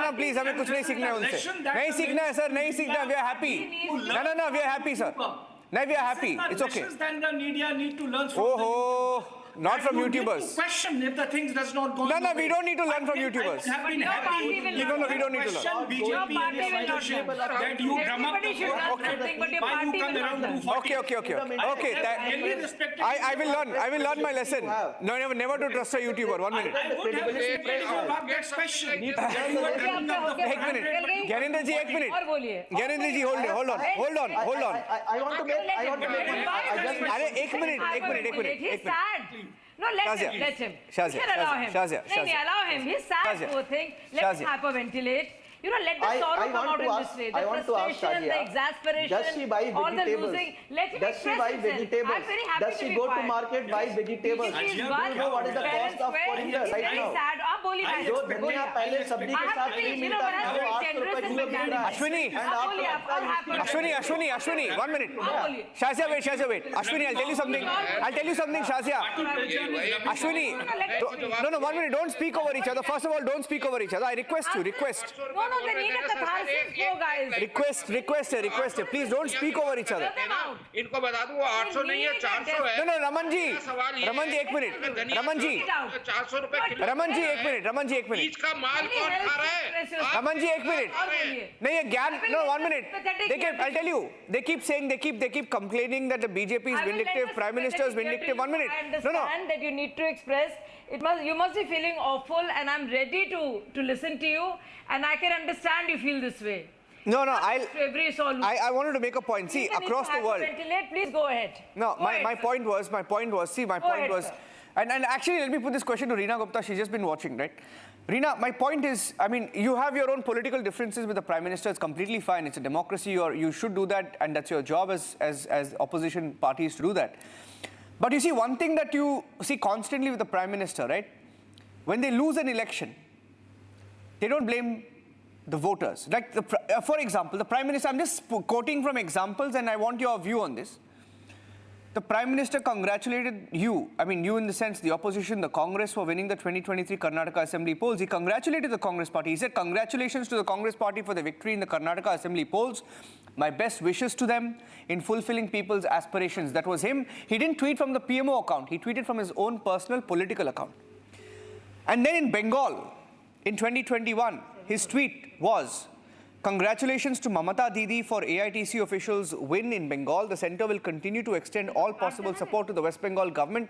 B: no, please, हमें कुछ नहीं सीखना है उनसे. नहीं सीखना है, sir, नहीं सीखना. We are happy. No, we are happy, sir. No, we are happy. It's okay.
M: Then the media need to learn from
B: not from YouTubers.
M: Question if the things does not go.
B: No, we don't need to learn from YouTubers.
M: No,
B: we don't need to learn.
M: BJP and its leadership that you drum up the why you come around 240.
B: Okay. I will learn my lesson. No, never to trust a YouTuber. 1 minute.
M: I would have this question.
B: एक minute. Gyanendra ji, 1 minute. Gyanendra ji, hold on.
I: I want to make.
B: अरे एक minute.
I: He's sad. No, let him.
B: Shazia.
I: Allow him. He's sad, poor thing. Let him hyperventilate. Let the sorrow come out in this way. The frustration, the exasperation,
J: does she buy
I: all the
J: vegetables?
I: losing. Let him
J: Does she buy vegetables?
I: I'm very happy
J: Does she go to market buy vegetables? Do you know what is the cost of coriander right now? जो धनिया पहले सब्जी के साथ नहीं मिलता था वो 8 रुपए किलो मिल रहा है.
B: Ashwini, 1 minute. Shazia, wait. Ashwini, I'll tell you something, Shazia. Ashwini, no, 1 minute. Don't speak over each other. First of all, don't speak over each other. I request.
I: No, they need a catharsis flow, guys.
B: Request. Please don't speak over each other.
K: इनको बता दूं वो 800 नहीं है 400 है.
B: No, Raman ji, 1 minute. Raman ji,
K: 400 रुपए kilo.
B: Raman ji, 1 minute.
K: बीज का माल कौन खा रहा है?
B: Raman ji, 1 minute. नहीं ये ज्ञान. No, 1 minute. I'll tell you. They keep complaining that the BJP is vindictive, Prime Minister is vindictive. 1 minute.
I: I understand that you need to express. You must be feeling awful, and I'm ready to listen to you, and I can understand you feel this way.
B: No, I wanted to make a point. See,
I: Even
B: across
I: if you
B: the world.
I: Ventilate, please go ahead.
B: No, my point was.
I: Sir.
B: And actually, let me put this question to Reena Gupta. She's just been watching, right? Reena, my point is, I mean, you have your own political differences with the Prime Minister. It's completely fine. It's a democracy. You should do that, and that's your job as opposition parties to do that. But you see, one thing that you see constantly with the Prime Minister, right? When they lose an election, they don't blame the voters. Like, for example, the Prime Minister, I'm just quoting from examples, and I want your view on this. The Prime Minister congratulated you, I mean you in the sense the opposition, the Congress, for winning the 2023 Karnataka Assembly polls. He congratulated the Congress party. He said, congratulations to the Congress party for the victory in the Karnataka Assembly polls. My best wishes to them in fulfilling people's aspirations. That was him. He didn't tweet from the PMO account. He tweeted from his own personal political account. And then in Bengal, in 2021, his tweet was, congratulations to Mamata Didi for AITC officials' win in Bengal. The centre will continue to extend all possible support to the West Bengal government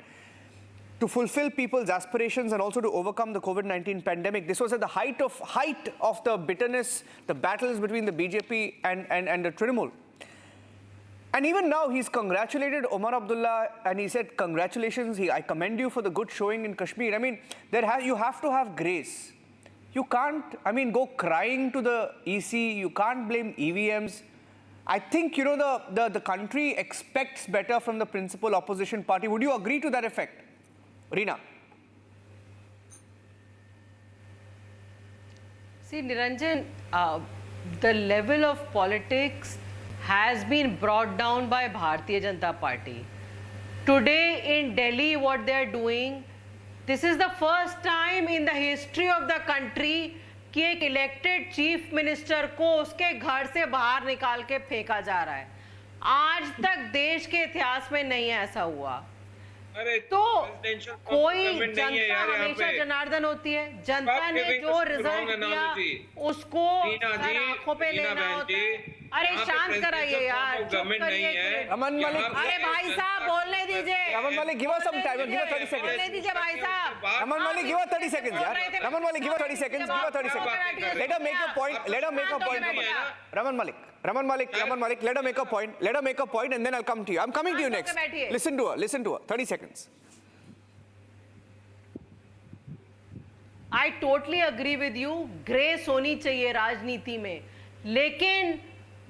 B: to fulfill people's aspirations and also to overcome the COVID-19 pandemic. This was at the height of the bitterness, the battles between the BJP and the Trinamool. And even now, he's congratulated Omar Abdullah and he said, congratulations, I commend you for the good showing in Kashmir. I mean, you have to have grace. You can't, go crying to the EC. You can't blame EVMs. I think, the country expects better from the principal opposition party. Would you agree to that effect? Reena?
L: See, Niranjan, the level of politics has been brought down by Bharatiya Janata Party. Today in Delhi, what they are doing, this is the first time in the history of the country कि एक elected chief minister को उसके घर से बाहर निकाल के फेंका जा रहा है. आज तक देश के इतिहास में नहीं ऐसा हुआ. तो कोई जनता हमेशा जनार्दन होती है. जनता ने जो रिजल्ट दिया उसको आंखों पे लेना होता है. अरे शांत कराइए यार.
B: रमन मलिक,
L: अरे भाई साहब बोलने दीजिए.
B: Raman Malik, give us some time. Give us 30 seconds.
L: बोलने दीजिए भाई साहब.
B: Ratan Malik, give her 30 seconds, yaar. Ratan Malik, give her 30 seconds. Let her make a point. Ratan Malik, let her make a point and then I'll come to you. I'm coming to you next. Listen to her. 30 seconds.
L: I totally agree with you. Grace होनी चाहिए राजनीति में. लेकिन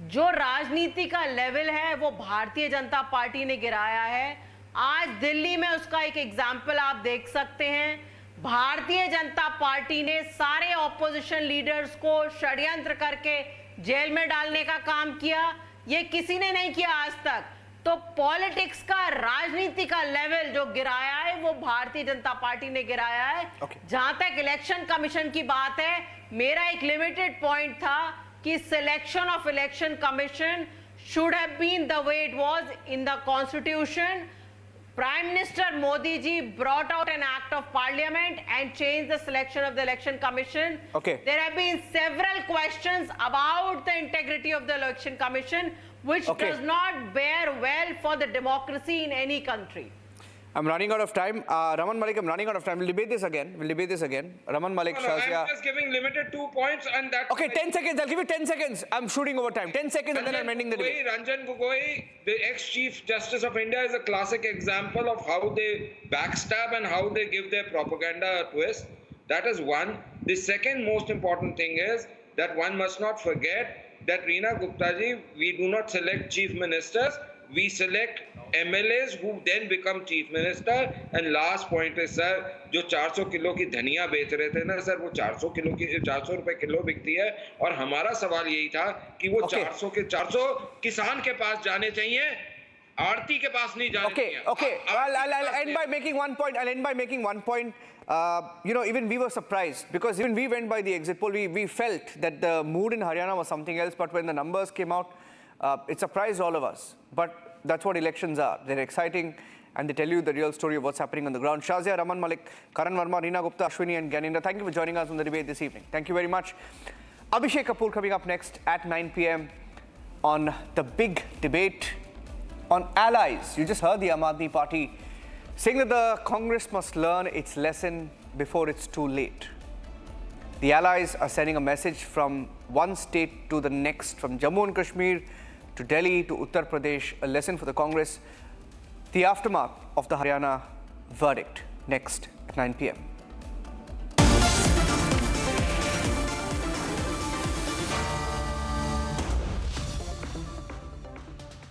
L: जो राजनीति का level है वो भारतीय जनता पार्टी ने गिराया है। आज दिल्ली में उसका एक एग्जाम्पल आप देख सकते हैं। भारतीय जनता पार्टी ने सारे ऑपोजिशन लीडर्स को षड्यंत्र करके जेल में डालने का काम किया। ये किसी ने नहीं किया आज तक। तो पॉलिटिक्स का, राजनीति का लेवल जो गिराया है वो भारतीय जनता पार्टी ने गिराया है। जहां तक इलेक्शन कमीशन की बात है, मेरा एक लिमिटेड पॉइंट था कि selection of election commission should have been the way it was in the constitution. Prime Minister Modi ji brought out an act of parliament and changed the selection of the election commission. There have been several questions about the integrity of the election commission, which does not bear well for the democracy in any country.
B: I'm running out of time. Raman Malik, I'm running out of time. We'll debate this again. Raman Malik,
K: I'm just giving limited 2 points and that's...
B: Okay, 10 seconds. I'll give you 10 seconds. I'm shooting over time. 10 seconds and then I'm ending the debate.
K: Ranjan Gogoi, the ex-Chief Justice of India, is a classic example of how they backstab and how they give their propaganda a twist. That is one. The second most important thing is that one must not forget that Reena Gupta ji, we do not select chief ministers. We select MLAs who then become chief minister. And last point is, sir, जो 400 kilo की धनिया बेच रहे थे ना sir, वो 400 रुपए kilo बिकती है। और हमारा सवाल यही था कि वो 400 किसान के पास जाने चाहिए, आड़ती के पास नहीं जाने चाहिए।
B: Okay. I'll end by making one point. You know, even we were surprised because even we went by the exit poll. We felt that the mood in Haryana was something else. But when the numbers came out, it surprised all of us. But that's what elections are. They're exciting and they tell you the real story of what's happening on the ground. Shazia, Raman Malik, Karan Verma, Reena Gupta, Ashwini and Gyanendra, thank you for joining us on the debate this evening. Thank you very much. Abhishek Kapoor coming up next at 9 p.m. on the big debate on allies. You just heard the Aam Aadmi Party saying that the Congress must learn its lesson before it's too late. The allies are sending a message from one state to the next, from Jammu and Kashmir to Delhi to Uttar Pradesh, a lesson for the Congress. The aftermath of the Haryana verdict next at 9 p.m.